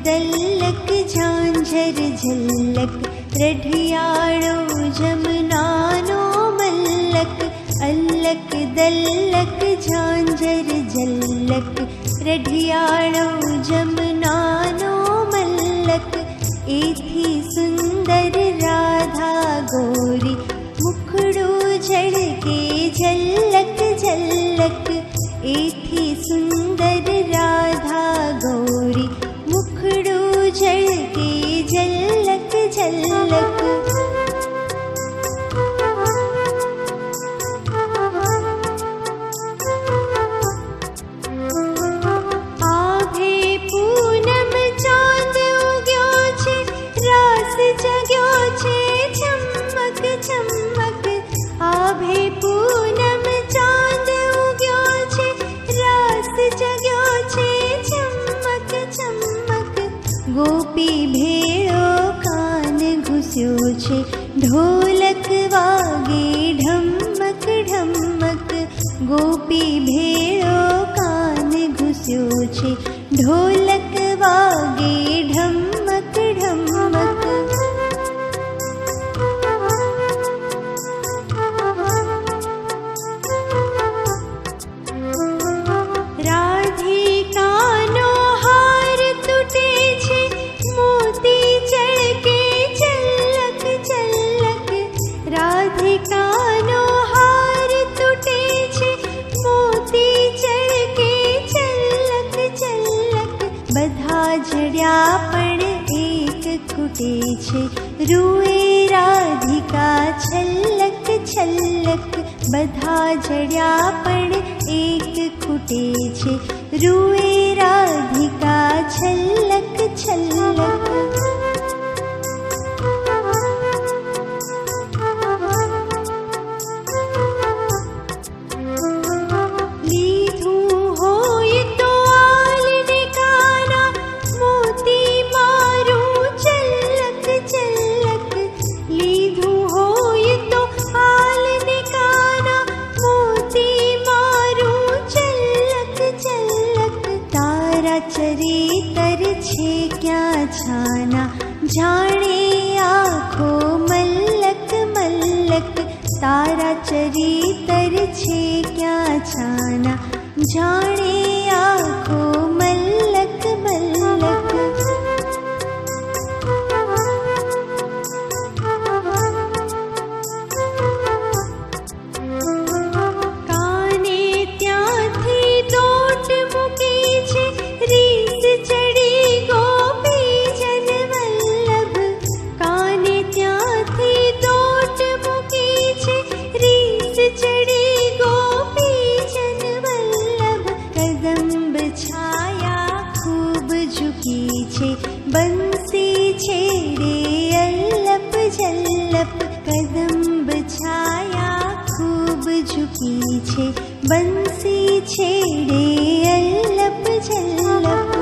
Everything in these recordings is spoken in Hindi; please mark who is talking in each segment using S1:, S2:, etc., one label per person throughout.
S1: दल्लक झांझर झल्लक रढियाळो जमनानो मल्लक अल्लक दल्लक झांझर झल्लक रढियाळो जमनानो मल्लक एथी सुंदर राधा गोरी मुखड़ो झड़के झल्लक झल्लक एथी सुंदर राधा गौरी मुखड़ो झड़के झल्लक झल्लक आभे पूनम चांद उग्यो छे रास जग्यो छे चमक चमक आभे पूनम चांद उग्यो छे रास जग्यो छे चमक चमक गोपी भेड़ो कान घुस्यो छे ढोलक वागे ढमक ढमक गोपी भेड़ो कान घुस्यो छे ढोलक वागे ढमक ढमक राधिकानो हार टूटे छे मोती चढ़के चल्लक चल्लक राधिकानो हार टूटे छे मोती चढ़के चल्लक चल्लक बधा जड़्या पण एक खूटे छे रूए राधिका छल्लक छल्लक बधा जड़्या पण एक खूटे छे रूए राधिका छल्लक छल्लक लीधू होय तो आलने काना मोती मारू चल्लक चल्लक लीधू होय तो आलने काना मोती मारू चल्लक चल्लक तारा चरितर छे क्या छाना जाने आँखो मल्लक मल्लक तारा चरितर छे क्या छाना जाने आँखो मल्लक मल्लक काने त्यांथी दोट मूकी छे रीस चढ़ी गोपी जन वल्लभ काने त्यांथी दोट मूकी छे रीस चढ़ी गोपी जन वल्लभ कदम्ब छाया खूब झुकी छे बंसी छेड़े अल्लप झल्लप कदम्ब छाया खूब झुकी छे बंसी छेड़े अल्लप झल्लप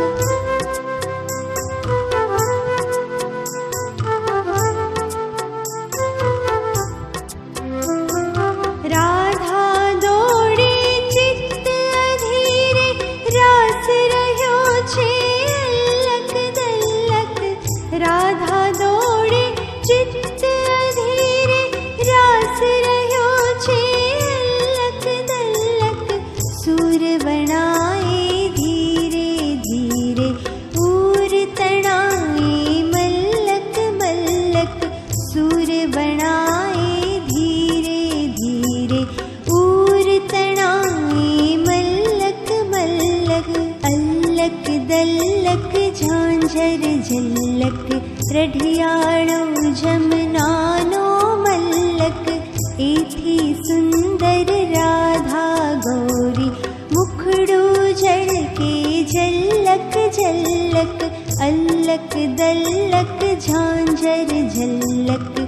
S1: राधा दौड़े चित्त अधीरे रास रह्यो छे अल्लक दल्लक राधा दौड़े चित्त अधीरे रास रह्यो छे अल्लक दल्लक सूर बनाए धीरे धीरे ऊर तणाए मल्लक मल्लक सूर बनाए धीरे धीरे ऊर तणाए मल्लक मल्लक अल्लक दल्लक झांझर झल्लक रढियाळो जमनानो मल्लक एथी सुंदर राधा गौरी मुखड़ो झड़के झल्लक झल्लक अल्लक दल्लक झांझर झल्लक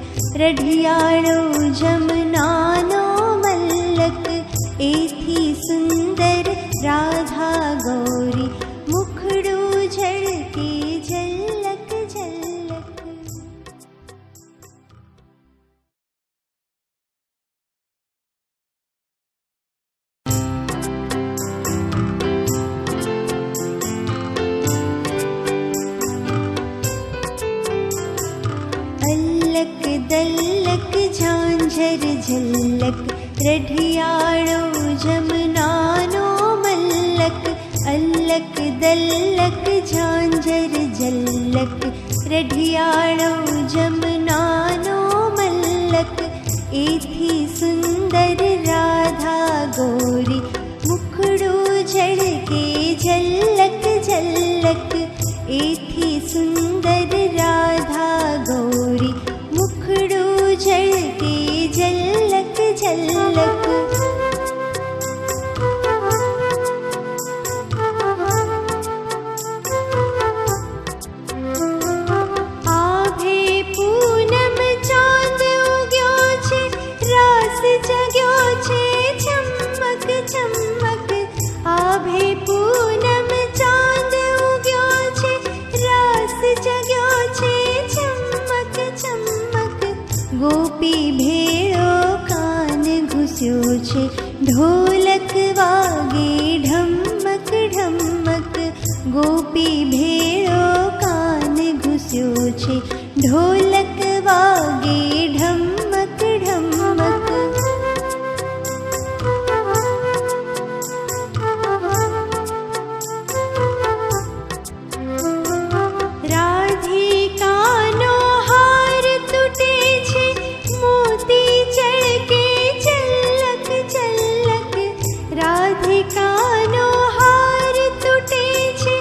S1: रढियाळो जमनानो मल्लक एथी सुंदर राधा गौरी मुखड़ो झड़के झल्लक झल्लक अल्लक दल्लक झांझर झल्लक रढियाळो जमनानो मल्लक अल्लक दल्लक झांझर झल्लक रढियाळो जमनानो मल्लक एथी सुंदर राधा गोरी मुखड़ो झड़के झल्लक झल्लक एथी सुंदर राधा गौरी मुखड़ो झड़के झल्लक झल्लक आभे पूनम चांद उग्यो छे रास जग्यो छे चमक चमक आभे पूनम चांद उग्यो छे रास जग्यो छे चमक चमक गोपी भेड़ो कान घुस्यो छे ढोलक वागे ढमक ढमक गोपी भेड़ो कान घुस्यो छे ढोलक वागे ढमक ढमक राधिकानो हार तूटे छे मोती चढ़के चल्लक चल्लक राधिकानो हार तूटे छे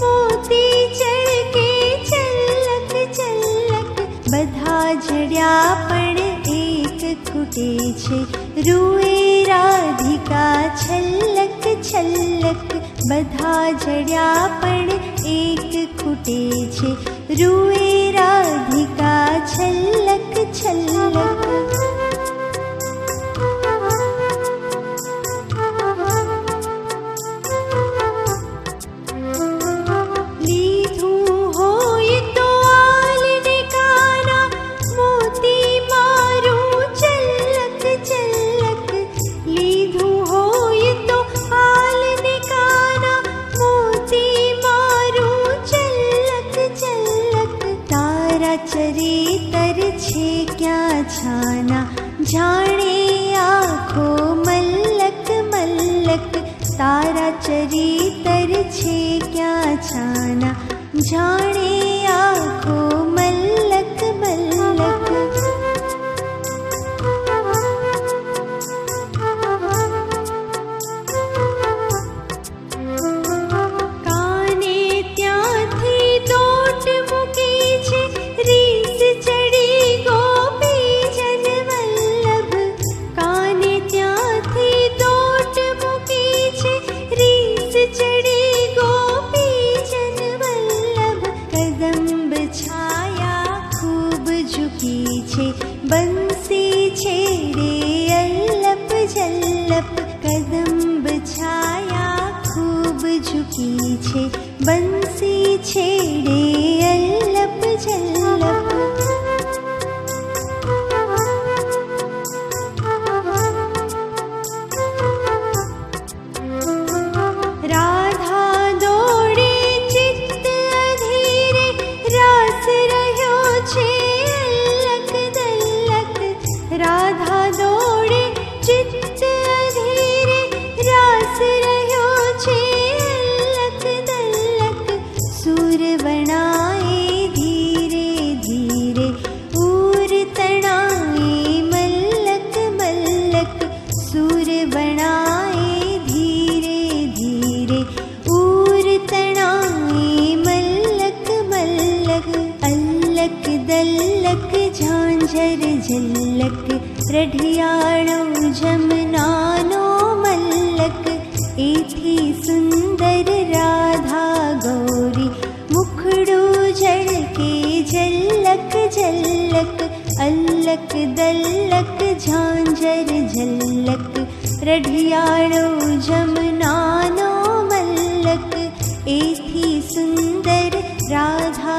S1: मोती चढ़के चल्लक चल्लक बधा जड़्या पण एक खूटे छे रूए राधिका छल्लक छल्लक बधा जड़्या पण एक खूटे छे रूए राधिका छल्लक छल्लक लीधू होय तो आलने काना मोती मारू चल्लक चल्लक लीधू होय तो आलने काना मोती मारू चल्लक चल्लक तारा चरितर छे क्या छाना जाने आँखो मल्लक मल्लक तारा चरितर छे क्या छाना जाने आँखो मल्लक मल्लक काने त्यांथी दोट मूकी छे रीस चढ़ी गोपी जन वल्लभ काने त्यांथी दोट मूकी छे रीस चढ़ी गोपी जन वल्लभ कदम्ब छाया खूब झुकी छे बंसी छेड़े अल्लप झल्लप कदम्ब छाया खूब झुकी छे बंसी छेड़े अल्लप झल्लप राधा दौड़े चित्त अधीरे रास रह्यो छे अल्लक दल्लक राधा दौड़े चित्त अधीरे रास रह्यो छे अल्लक दल्लक सूर वणाए धीरे धीरे ऊर तणाए मल्लक मल्लक सूर वणाए धीरे धीरे ऊर तणाए मल्लक मल्लक अल्लक दल्लक झांझर झल्लक रढियाळो जमनानो मल्लक एथी सुंदर राधा गौरी मुखड़ो झड़के झल्लक झल्लक अल्लक दल्लक झांझर झल्लक रढियाळो जमनानो मल्लक एथी सुंदर राधा